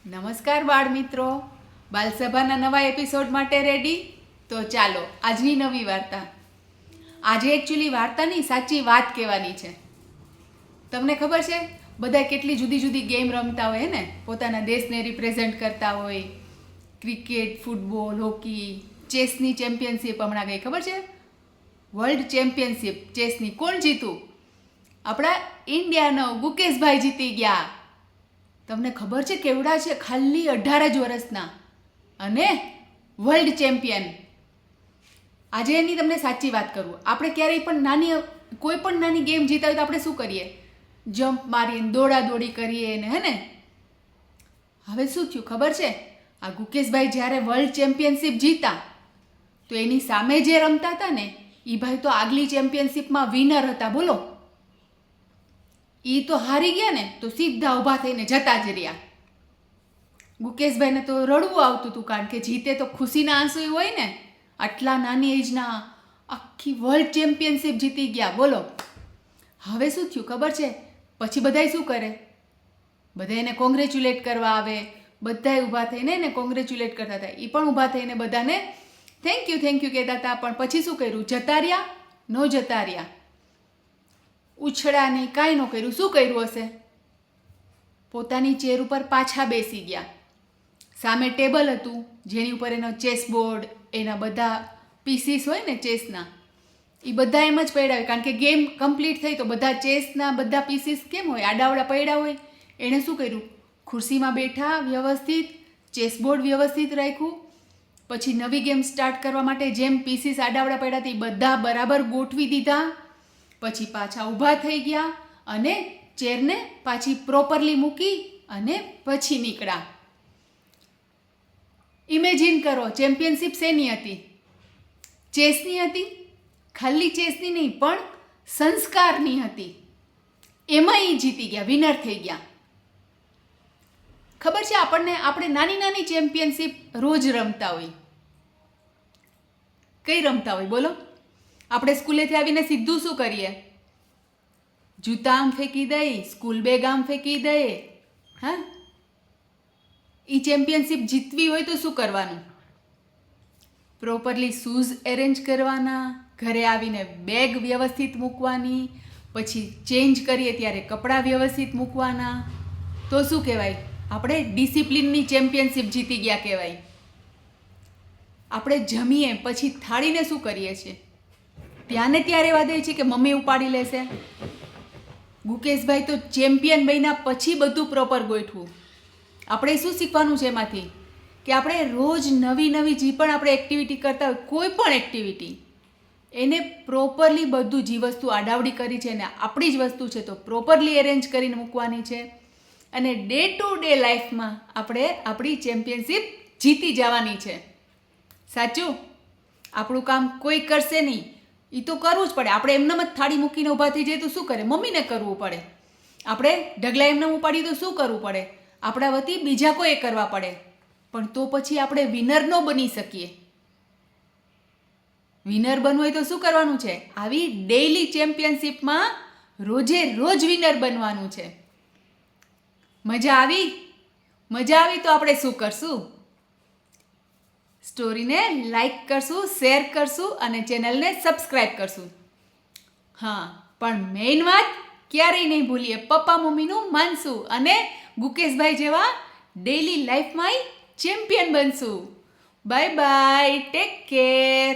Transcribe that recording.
નમસ્કાર બાળ મિત્રો, બાલસભાના નવા એપિસોડ માટે રેડી? તો ચાલો આજની નવી વાર્તા. આજે એકચ્યુઅલી વાર્તાની સાચી વાત કહેવાની છે. તમને ખબર છે બધા કેટલી જુદી જુદી ગેમ રમતા હોય ને, પોતાના દેશને રિપ્રેઝેન્ટ કરતા હોય. ક્રિકેટ, ફૂટબોલ, હોકી, ચેસની ચેમ્પિયનશિપ હમણાં ગઈ, ખબર છે? વર્લ્ડ ચેમ્પિયનશિપ ચેસની કોણ જીતું? આપણા ઇન્ડિયાનો ગુકેશભાઈ જીતી ગયા. તમને ખબર છે કેવડા છે? ખાલી 18 જ વર્ષના અને વર્લ્ડ ચેમ્પિયન. આજે એની તમને સાચી વાત કરું. આપણે ક્યારેય પણ કોઈ પણ નાની ગેમ જીતા હોય તો આપણે શું કરીએ? જમ્પ મારીને દોડાદોડી કરીએ ને, હે ને? હવે શું થયું ખબર છે? આ ગુકેશભાઈ જ્યારે વર્લ્ડ ચેમ્પિયનશિપ જીતા તો એની સામે જે રમતા હતા ને એ ભાઈ તો આગલી ચેમ્પિયનશિપમાં વિનર હતા. બોલો, એ તો હારી ગયા ને તો સીધા ઊભા થઈને જતા જ રહ્યા. ગુકેશભાઈને તો રડવું આવતું હતું, કારણ કે જીતે તો ખુશીના આંસુ હોય ને. આટલા નાની એજના આખી વર્લ્ડ ચેમ્પિયનશિપ જીતી ગયા. બોલો, હવે શું થયું ખબર છે? પછી બધાય શું કરે? બધા એને કોંગ્રેચ્યુલેટ કરવા આવે. બધાય ઊભા થઈને એને કોંગ્રેચ્યુલેટ કરતા હતા. એ પણ ઊભા થઈને બધાને થેન્ક યુ કહેતા હતા. પણ પછી શું કર્યું? જતા રહ્યા? ન જતા રહ્યા. ઉછળ્યા નહીં, કાંઈ ન કર્યું. શું કર્યું હશે? પોતાની ચેર ઉપર પાછા બેસી ગયા. સામે ટેબલ હતું જેની ઉપર એનો ચેસ બોર્ડ, એના બધા પીસીસ હોય ને ચેસના, એ બધા એમ જ પડ્યા હોય. કારણ કે ગેમ કમ્પ્લીટ થઈ તો બધા ચેસના બધા પીસીસ કેમ હોય? આડાવડા પડ્યા હોય. એણે શું કર્યું? ખુરશીમાં બેઠા, વ્યવસ્થિત ચેસબોર્ડ વ્યવસ્થિત રાખ્યું. પછી નવી ગેમ સ્ટાર્ટ કરવા માટે જેમ પીસીસ આડાવડા પડ્યા હતા એ બધા બરાબર ગોઠવી દીધા. પછી પાછા ઊભા થઈ ગયા અને ચેરને પાછી પ્રોપરલી મૂકી અને પછી નીકળ્યા. ઇમેજિન કરો, ચેમ્પિયનશિપ શેની હતી? ચેસની હતી. ખાલી ચેસની નહીં પણ સંસ્કારની હતી. એમાં એ જીતી ગયા, વિનર થઈ ગયા. ખબર છે આપણે નાની નાની ચેમ્પિયનશિપ રોજ રમતા હોય. કઈ રમતા હોય બોલો? આપણે સ્કૂલેથી આવીને સીધું શું કરીએ? જૂતા આમ ફેંકી દઈએ, સ્કૂલ બેગ આમ ફેંકી દઈએ. હા, એ ચેમ્પિયનશિપ જીતવી હોય તો શું કરવાનું? પ્રોપરલી શૂઝ એરેન્જ કરવાના, ઘરે આવીને બેગ વ્યવસ્થિત મૂકવાની, પછી ચેન્જ કરીએ ત્યારે કપડાં વ્યવસ્થિત મૂકવાના. તો શું કહેવાય? આપણે ડિસિપ્લિનની ચેમ્પિયનશિપ જીતી ગયા કહેવાય. આપણે જમીએ પછી થાળીને શું કરીએ છીએ? ત્યાં ને ત્યાં રહેવા દે છે કે મમ્મી ઉપાડી લેશે? ગુકેશભાઈ તો ચેમ્પિયન બન્યા પછી બધું પ્રોપર ગોઠવું. આપણે શું શીખવાનું છે એમાંથી? કે આપણે રોજ નવી નવી જે પણ આપણે એક્ટિવિટી કરતા હોય, કોઈ પણ એક્ટિવિટી, એને પ્રોપરલી બધું જે વસ્તુ આડાવડી કરી છે ને આપણી જ વસ્તુ છે તો પ્રોપરલી એરેન્જ કરીને મૂકવાની છે. અને ડે ટુ ડે લાઈફમાં આપણે આપણી ચેમ્પિયનશિપ જીતી જવાની છે. સાચું? આપણું કામ કોઈ કરશે નહીં, એ તો કરવું જ પડે. આપણે એમનેમ જ થાળી મૂકીને ઊભા થઈ જાય તો શું કરે? મમ્મીને કરવું પડે. આપણે ઢગલા એમને ઉપાડીએ તો શું કરવું પડે? આપણા વતી બીજા કોઈ કરવા પડે. પણ તો પછી આપણે વિનર ન બની શકીએ. વિનર બનવું હોય તો શું કરવાનું છે? આવી ડેઈલી ચેમ્પિયનશિપમાં રોજે રોજ વિનર બનવાનું છે. મજા આવી? મજા આવી તો આપણે શું કરશું? સ્ટોરીને લાઈક કરશું, શેર કરશું અને ચેનલને સબસ્ક્રાઈબ કરશું. હા, પણ મેઇન વાત ક્યારેય નહીં ભૂલીએ, પપ્પા મમ્મીનું માનશું અને ગુકેશભાઈ જેવા ડેઈલી લાઈફમાં ચેમ્પિયન બનશું. Bye bye, take care.